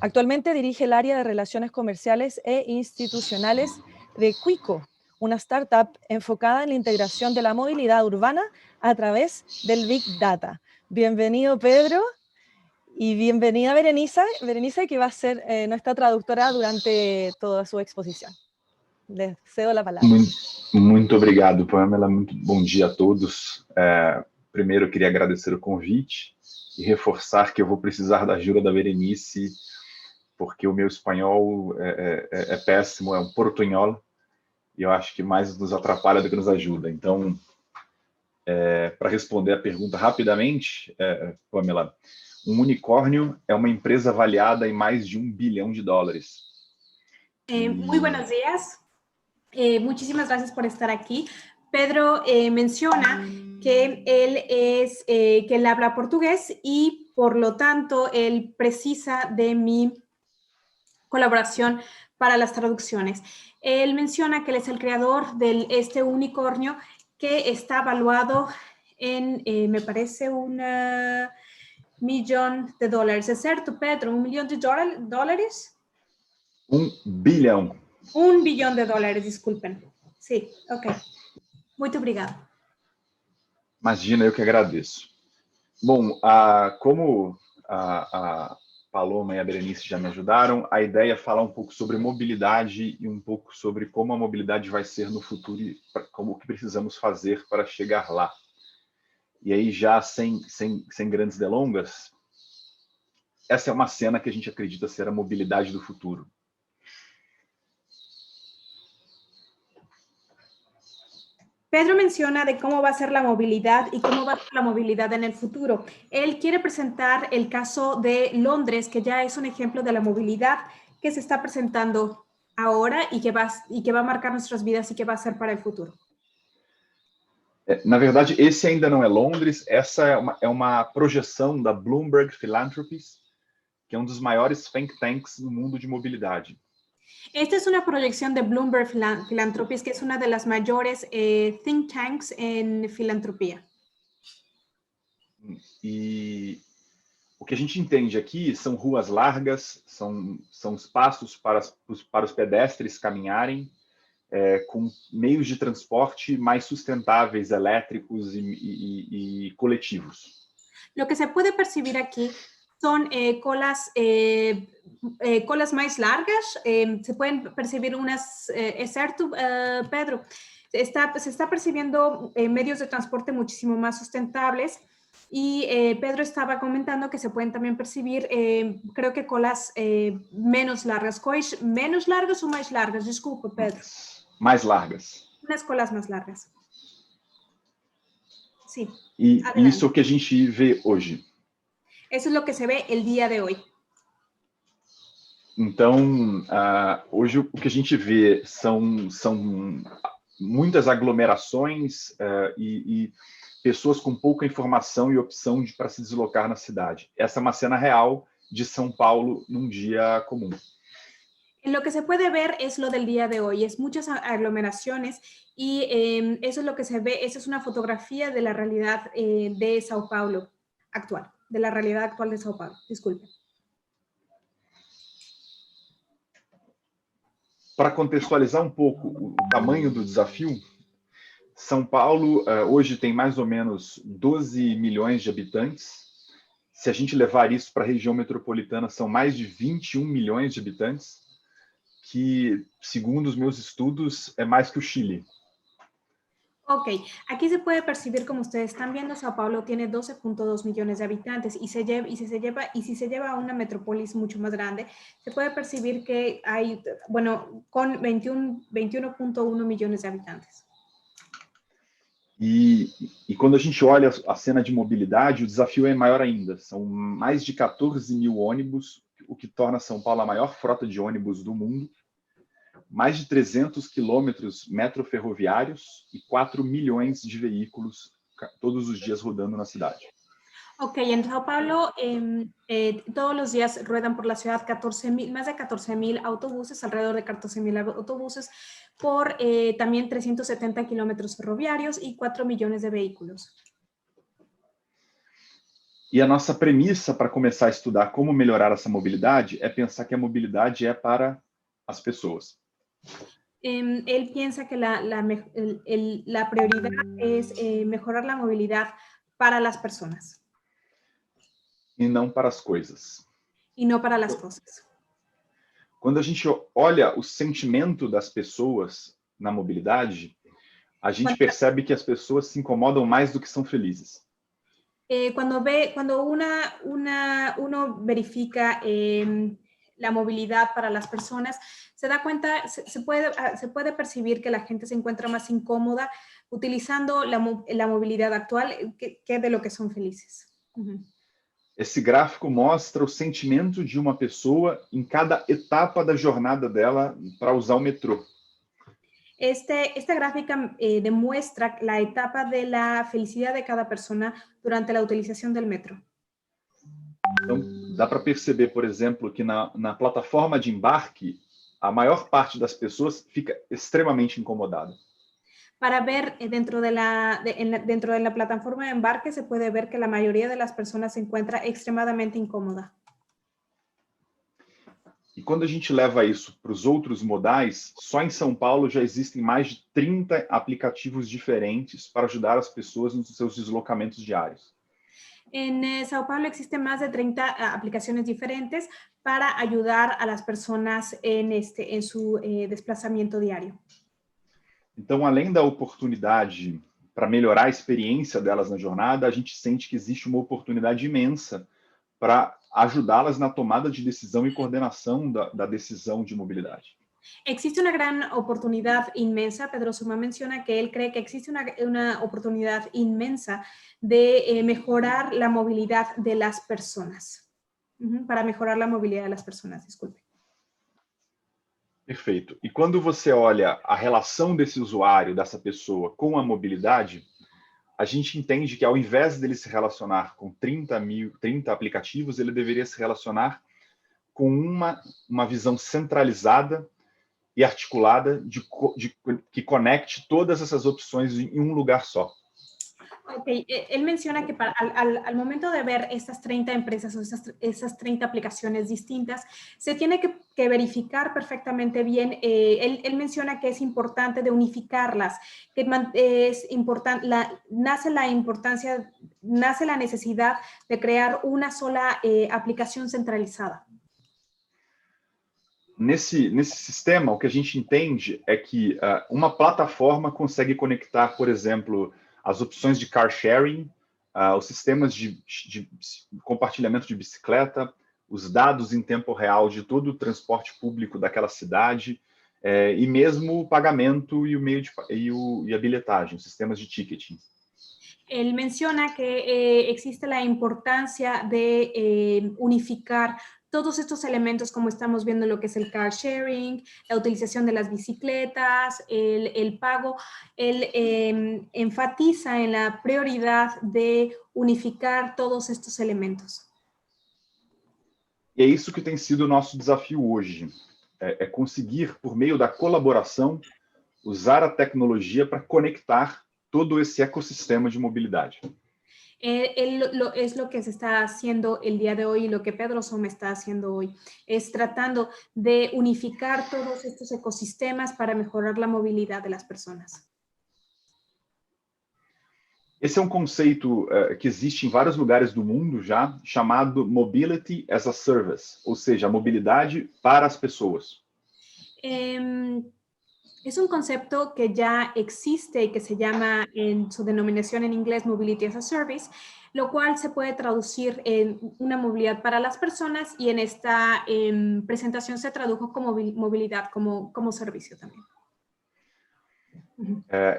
Actualmente dirige el área de Relaciones Comerciales e Institucionales de Quico, una startup enfocada en la integración de la movilidad urbana a través del Big Data. Bienvenido, Pedro, y bienvenida, Berenice, que va a ser nuestra traductora durante toda su exposición. Les cedo la palabra. Muito obrigado, Pamela. Muito bom dia a todos. Primeiro, eu queria agradecer o convite e reforçar que eu vou precisar da ajuda da Berenice, porque o meu espanhol é péssimo, é um portunhol, e eu acho que mais nos atrapalha do que nos ajuda. Então, para responder a pergunta rapidamente, Pamela, um unicórnio é uma empresa avaliada em mais de $1 bilhão. Muy buenos días. Muchísimas gracias por estar aquí. Pedro menciona que que él habla portugués y por lo tanto él precisa de mi colaboración para las traducciones. Él menciona que él es el creador de este unicornio que está evaluado en, me parece, $1 millón. ¿Es cierto, Pedro? $1 millón de dólares? $1 bilhão. $1 billón, disculpen. Sí, ok. Muito obrigado. Imagina, eu que agradeço. Bom, como a Paloma e a Berenice já me ajudaram, a ideia é falar um pouco sobre mobilidade e um pouco sobre como a mobilidade vai ser no futuro e como o que precisamos fazer para chegar lá. E aí, já sem grandes delongas, essa é uma cena que a gente acredita ser a mobilidade do futuro. Pedro menciona de cómo va a ser la movilidad y cómo va a ser la movilidad en el futuro. Él quiere presentar el caso de Londres, que ya es un ejemplo de la movilidad que se está presentando ahora y que va a marcar nuestras vidas y que va a ser para el futuro. Na verdade, esse ainda não é Londres, essa é uma projeção da Bloomberg Philanthropies, que é um dos maiores think tanks no mundo de mobilidade. Esta es una proyección de Bloomberg Philanthropies, que es una de las mayores think tanks en filantropía. E o que a gente entende aqui são ruas largas, são espaços para os pedestres caminharem, com meios de transporte mais sustentáveis, elétricos e coletivos. Lo que se puede percibir aquí son colas más largas, se pueden percibir unas, ¿es cierto, Pedro? Se está percibiendo medios de transporte muchísimo más sustentables y Pedro estaba comentando que se pueden también percibir, creo que colas menos largas. ¿Menos largas o más largas? Disculpe, Pedro. Mais largas. Unas colas más largas. Sí. E isso é o que a gente vê hoje. Eso es lo que se ve el día de hoy. Então, hoje o que a gente vê são muitas aglomerações e pessoas com pouca informação e opção para se deslocar na cidade. Essa é uma cena real de São Paulo num dia comum. Lo que se puede ver es lo del día de hoy, es muchas aglomeraciones y eso es lo que se ve, esa es una fotografía de la realidad de Sao Paulo actual, de la realidad actual de Sao Paulo, disculpe. Para contextualizar um pouco o tamanho do desafio, São Paulo hoje tem mais ou menos 12 milhões de habitantes. Se a gente levar isso para a região metropolitana, são mais de 21 milhões de habitantes, que, segundo os meus estudos, é mais que o Chile. Ok, aquí se puede percibir, como ustedes están viendo, Sao Paulo tiene 12.2 millones de habitantes y si se lleva a una metrópolis mucho más grande, se puede percibir que hay, bueno, con 21.1 millones de habitantes. E quando a gente olha a cena de mobilidade, o desafio é maior ainda. São mais de 14 mil ônibus, o que torna São Paulo a maior frota de ônibus do mundo. Mais de 300 quilômetros metroferroviários e 4 milhões de veículos todos os dias rodando na cidade. Ok, en Sao Paulo todos los días ruedan por la ciudad más de 14,000 autobuses, alrededor de 14,000 autobuses, por también 370 kilómetros ferroviarios y 4 millones de vehículos. E a nossa premissa para começar a estudar como melhorar essa mobilidade é pensar que a mobilidade é para as pessoas. Él piensa que la prioridad es mejorar la movilidad para las personas E não para as coisas. y no para las cosas. Quando a gente olha o sentimento das pessoas na mobilidade, a gente percebe que as pessoas se incomodam mais do que são felizes. Cuando uno verifica la movilidad para las personas, se da cuenta, se puede percibir que la gente se encuentra más incómoda utilizando la movilidad actual que de lo que son felices. Esse gráfico mostra o sentimento de uma pessoa em cada etapa da jornada dela para usar o metrô. Esta gráfica demuestra la etapa de la felicidad de cada persona durante la utilización del metro. Então, dá para perceber, por exemplo, que na plataforma de embarque, a maior parte das pessoas fica extremamente incomodada. Para ver dentro de la plataforma de embarque se puede ver que la mayoría de las personas se encuentra extremadamente incómoda. E quando a gente leva isso para os outros modais, só em São Paulo já existem mais de 30 aplicativos diferentes para ajudar as pessoas nos seus deslocamentos diários. En Sao Paulo existen más de 30 aplicaciones diferentes para ayudar a las personas en su desplazamiento diario. Então, além da oportunidade para melhorar a experiência delas na jornada, a gente sente que existe uma oportunidade imensa para ajudá-las na tomada de decisão e coordenação da decisão de mobilidade. Existe una gran oportunidad inmensa. Pedro Suma menciona que él cree que existe una oportunidad inmensa de mejorar la movilidad de las personas. Para mejorar la movilidad de las personas, disculpe. Perfeito. E quando você olha a relação desse usuário, dessa pessoa, com a mobilidade, a gente entende que ao invés dele se relacionar com 30 aplicativos, ele deveria se relacionar com uma visão centralizada e articulada que conecte todas essas opções em um lugar só. Ok, él menciona que al momento de ver estas 30 empresas o esas 30 aplicaciones distintas, se tiene que verificar perfectamente bien. Él menciona que es importante de unificarlas, que es importante, nace la necesidad de crear una sola aplicación centralizada. Nesse sistema, o que a gente entende é que uma plataforma consegue conectar, por exemplo, as opções de car sharing, os sistemas de compartilhamento de bicicleta, os dados em tempo real de todo o transporte público daquela cidade, e mesmo o pagamento e a bilhetagem, os sistemas de ticketing. Él menciona que existe la importancia de unificar todos estos elementos, como estamos viendo lo que es el car sharing, la utilización de las bicicletas, el pago. Él enfatiza en la prioridad de unificar todos estos elementos. E é isso que tem sido o nosso desafio hoje. É conseguir, por meio da colaboração, usar a tecnologia para conectar todo esse ecossistema de mobilidade. Es lo que se está haciendo el día de hoy y lo que Pedro Soma está haciendo hoy. Es tratando de unificar todos estos ecosistemas para mejorar la movilidad de las personas. Esse é um conceito que existe em vários lugares do mundo já, chamado Mobility as a Service, ou seja, a mobilidade para as pessoas. Es un concepto que ya existe y que se llama en su denominación en inglés Mobility as a Service, lo cual se puede traducir en una movilidad para las personas y en esta presentación se tradujo como movilidad, como servicio también.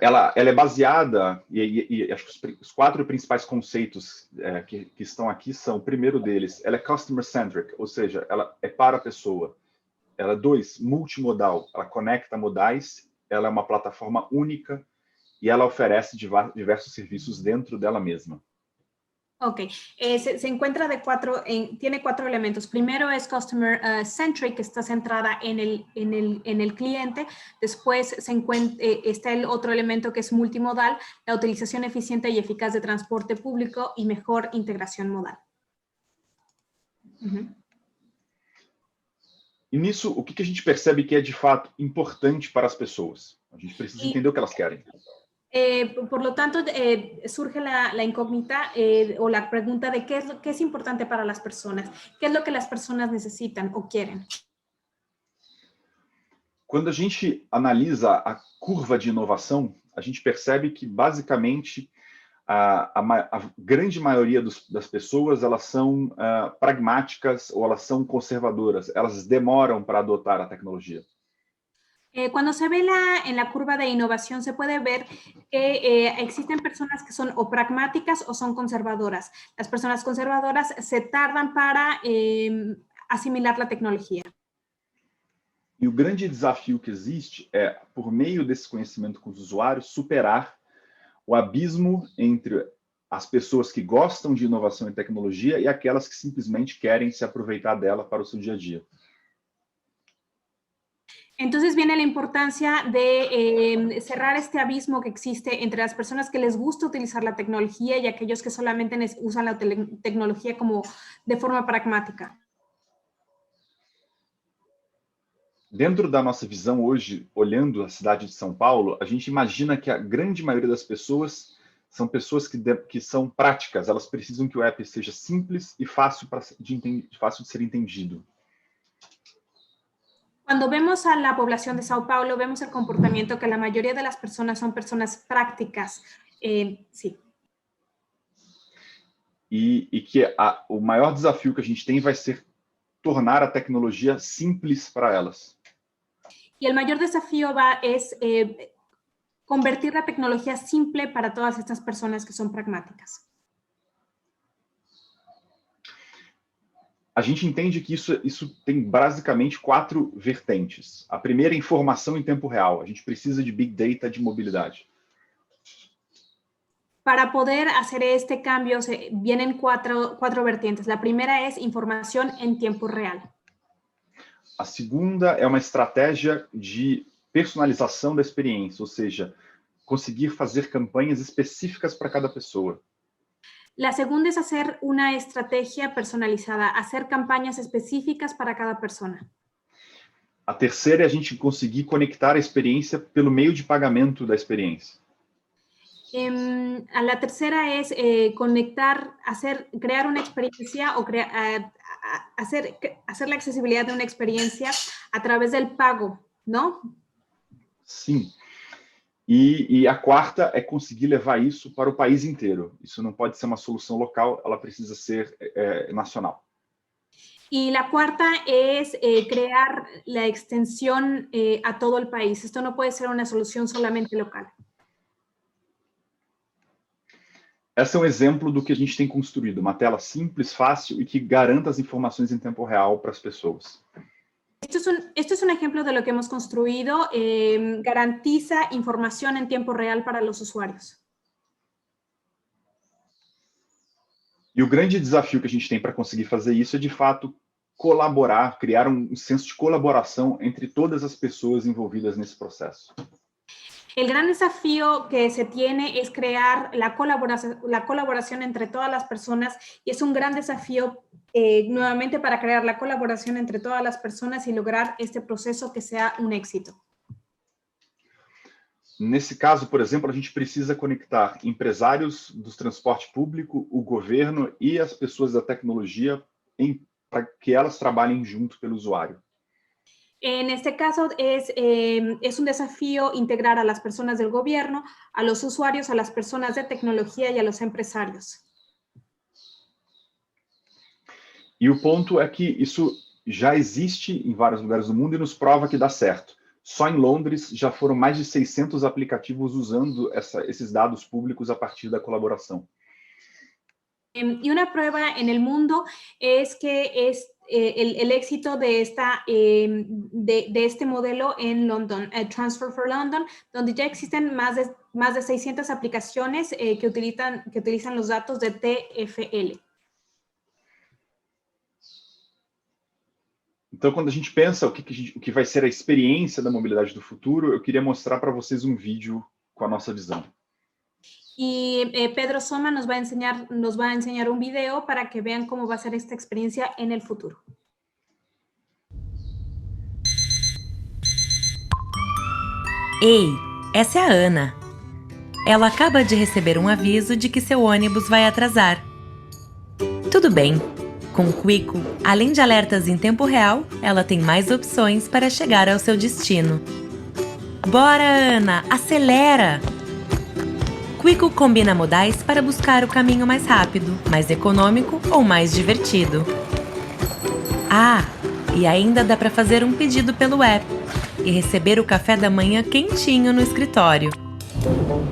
Ela é baseada, e acho que os 4 principais conceitos que estão aqui são, o primeiro deles, ela é customer-centric, ou seja, ela é para a pessoa. Ela, 2, multimodal, ela conecta modais, ela é uma plataforma única e ela oferece diversos serviços dentro dela mesma. Ok, se encuentra tiene 4 elementos. Primero es customer centric, que está centrada en el cliente. Después está el otro elemento que es multimodal, la utilización eficiente y eficaz de transporte público y mejor integración modal. E nisso, o que a gente percebe que é de fato importante para as pessoas? A gente precisa entender o que elas querem. Por lo tanto, surge la incógnita o la pregunta de qué es importante para las personas, qué es lo que las personas necesitan o quieren. Quando a gente analisa a curva de inovação, a gente percebe que, basicamente, a grande maioria das pessoas, elas são pragmáticas ou elas são conservadoras. Elas demoram para adotar a tecnologia. Cuando se ve en la curva de innovación, se puede ver que existen personas que son o pragmáticas o son conservadoras. Las personas conservadoras se tardan para asimilar la tecnología. E o grande desafio que existe é, por meio desse conhecimento com os usuários, superar o abismo entre as pessoas que gostam de inovação e tecnologia e aquelas que simplesmente querem se aproveitar dela para o seu dia a dia. Entonces viene la importancia de cerrar este abismo que existe entre las personas que les gusta utilizar la tecnología y aquellos que solamente usan la tecnología como de forma pragmática. Dentro da nossa visão hoje, olhando a cidade de São Paulo, a gente imagina que a grande maioria das pessoas são pessoas que são práticas, elas precisam que o app seja simples e fácil de ser entendido. Cuando vemos a la población de Sao Paulo, vemos el comportamiento que la mayoría de las personas son personas prácticas. Sí. E que o maior desafio que a gente tem vai ser tornar a tecnologia simples para elas. Y el mayor desafío es convertir la tecnología simple para todas estas personas que son pragmáticas. A gente entende que isso tem basicamente 4 vertentes. A primeira é informação em tempo real. A gente precisa de Big Data de mobilidade. Para poder hacer este cambio vienen cuatro vertientes. La primera es información en tiempo real. A segunda é uma estratégia de personalização da experiência, ou seja, conseguir fazer campanhas específicas para cada pessoa. La segunda es hacer una estrategia personalizada, hacer campañas específicas para cada persona. A terceira é a gente conseguir conectar a experiência pelo meio de pagamento da experiência. La tercera es conectar, crear una experiencia o hacer la accesibilidad de una experiencia a través del pago, ¿no? Sim. E a quarta é conseguir levar isso para o país inteiro. Isso não pode ser uma solução local, ela precisa ser nacional. Y la cuarta es crear la extensión a todo el país. Esto no puede ser una solución solamente local. Esse é um exemplo do que a gente tem construído, uma tela simples, fácil e que garanta as informações em tempo real para as pessoas. Esto es un ejemplo de lo que hemos construido, garantiza información en tiempo real para los usuarios. E o grande desafio que a gente tem para conseguir fazer isso é, de fato, colaborar, criar um senso de colaboração entre todas as pessoas envolvidas nesse processo. El gran desafío que se tiene es crear la colaboración entre todas las personas y es un gran desafío nuevamente para crear la colaboración entre todas las personas y lograr este proceso que sea un éxito. Nesse caso, por exemplo, a gente precisa conectar empresários do transporte público, o governo e as pessoas da tecnologia para que elas trabalhem junto pelo usuário. En este caso es un desafío integrar a las personas del gobierno, a los usuarios, a las personas de tecnología y a los empresarios. E o ponto é que isso já existe em vários lugares do mundo e nos prova que dá certo. Só em Londres já foram mais de 600 aplicativos usando esses dados públicos a partir da colaboração. Y una prueba en el mundo es que el éxito de este modelo en London, Transfer for London, donde ya existen más de 600 aplicaciones que utilizan los datos de TFL. Então, quando a gente pensa o que vai ser a experiência da mobilidade do futuro, eu queria mostrar para vocês um vídeo com a nossa visão. Y Pedro Soma nos va a enseñar un video para que vean cómo va a ser esta experiencia en el futuro. Ei, essa é a Ana. Ela acaba de receber um aviso de que seu ônibus vai atrasar. Tudo bem. Com o Quico, além de alertas em tempo real, ela tem mais opções para chegar ao seu destino. Bora, Ana! Acelera! Quico combina modais para buscar o caminho mais rápido, mais econômico ou mais divertido. Ah, e ainda dá para fazer um pedido pelo app e receber o café da manhã quentinho no escritório.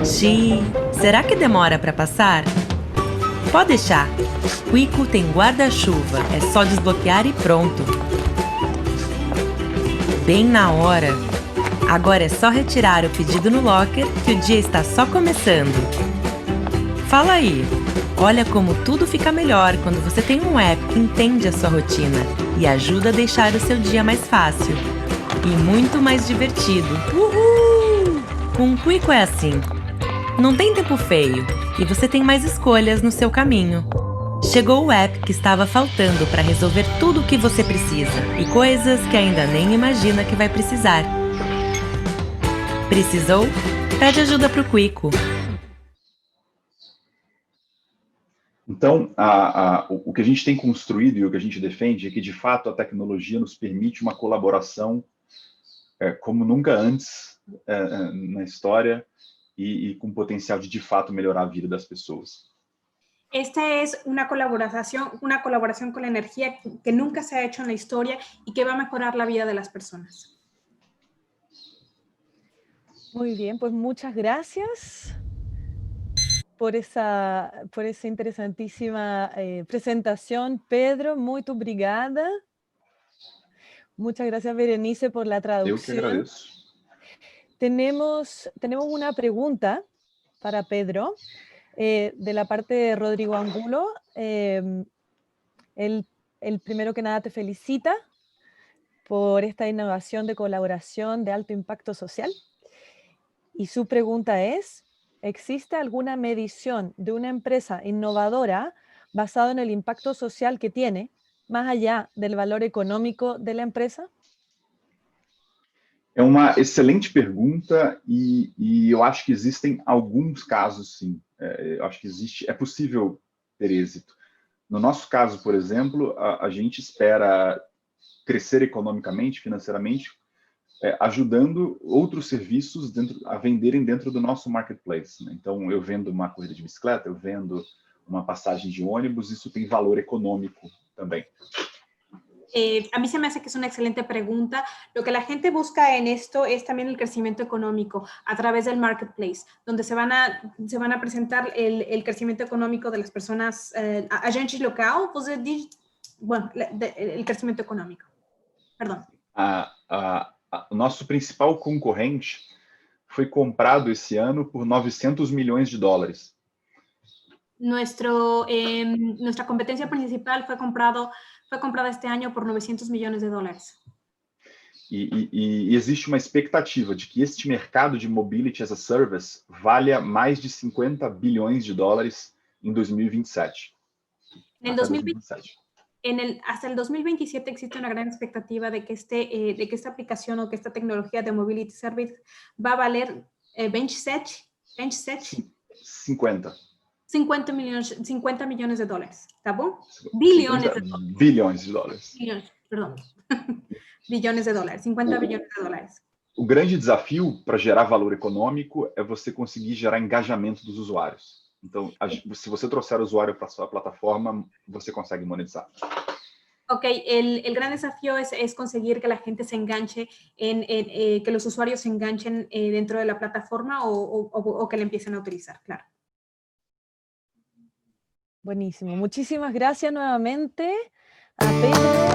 Xiii, será que demora para passar? Pode deixar. Quico tem guarda-chuva, é só desbloquear e pronto. Bem na hora. Agora é só retirar o pedido no locker que o dia está só começando. Fala aí, olha como tudo fica melhor quando você tem um app que entende a sua rotina e ajuda a deixar o seu dia mais fácil e muito mais divertido. Uhul! Com o Quico é assim. Não tem tempo feio e você tem mais escolhas no seu caminho. Chegou o app que estava faltando para resolver tudo o que você precisa e coisas que ainda nem imagina que vai precisar. Precisou? Pede ajuda para o Quico. Então, o que a gente tem construído e o que a gente defende é que, de fato, a tecnologia nos permite uma colaboração como nunca antes na história e com potencial de fato, melhorar a vida das pessoas. Esta es una colaboración con la energía que nunca se ha hecho en la historia y que va a mejorar la vida de las personas. Muy bien, pues muchas gracias por esa interesantísima presentación, Pedro. Muito obrigada. Muchas gracias, Berenice, por la traducción. Eu que agradeço. Tenemos una pregunta para Pedro, de la parte de Rodrigo Angulo. Él primero que nada te felicita por esta innovación de colaboración de alto impacto social. Y su pregunta es, ¿existe alguna medición de una empresa innovadora basada en el impacto social que tiene, más allá del valor económico de la empresa? É uma excelente pergunta e eu acho que existem alguns casos, sim. Eu acho que é possível ter êxito. No nosso caso, por exemplo, a gente espera crescer economicamente, financeiramente, ajudando outros serviços a venderem dentro do nosso marketplace, né? Então, eu vendo uma corrida de bicicleta, eu vendo uma passagem de ônibus, isso tem valor econômico também. A mí se me hace que es una excelente pregunta. Lo que la gente busca en esto es también el crecimiento económico a través del marketplace, donde se van a presentar el crecimiento económico de las personas, agentes local, bueno, el crecimiento económico. Perdón. O nosso principal concorrente foi comprado esse ano por 900 milhões de dólares. Nuestra competencia principal fue comprada este año por 900 millones de dólares. E existe uma expectativa de que este mercado de Mobility as a Service valha mais de 50 bilhões de dólares em 2027. Hasta el 2027 existe una gran expectativa de que esta aplicación o que esta tecnología de Mobility Service va a valer 50 millones de dólares, ¿tá bom? Billones de dólares. Bilhões de dólares. Perdão. Bilhões de dólares, 50 bilhões de dólares. O grande desafio para gerar valor econômico é você conseguir gerar engajamento dos usuários. Então, se você trouxer o usuário para a sua plataforma, você consegue monetizar. Ok, el gran desafío es conseguir que la gente se enganche, que los usuarios se enganchen dentro de la plataforma o que la empiecen a utilizar, claro. Buenísimo. Muchísimas gracias nuevamente a Pedro.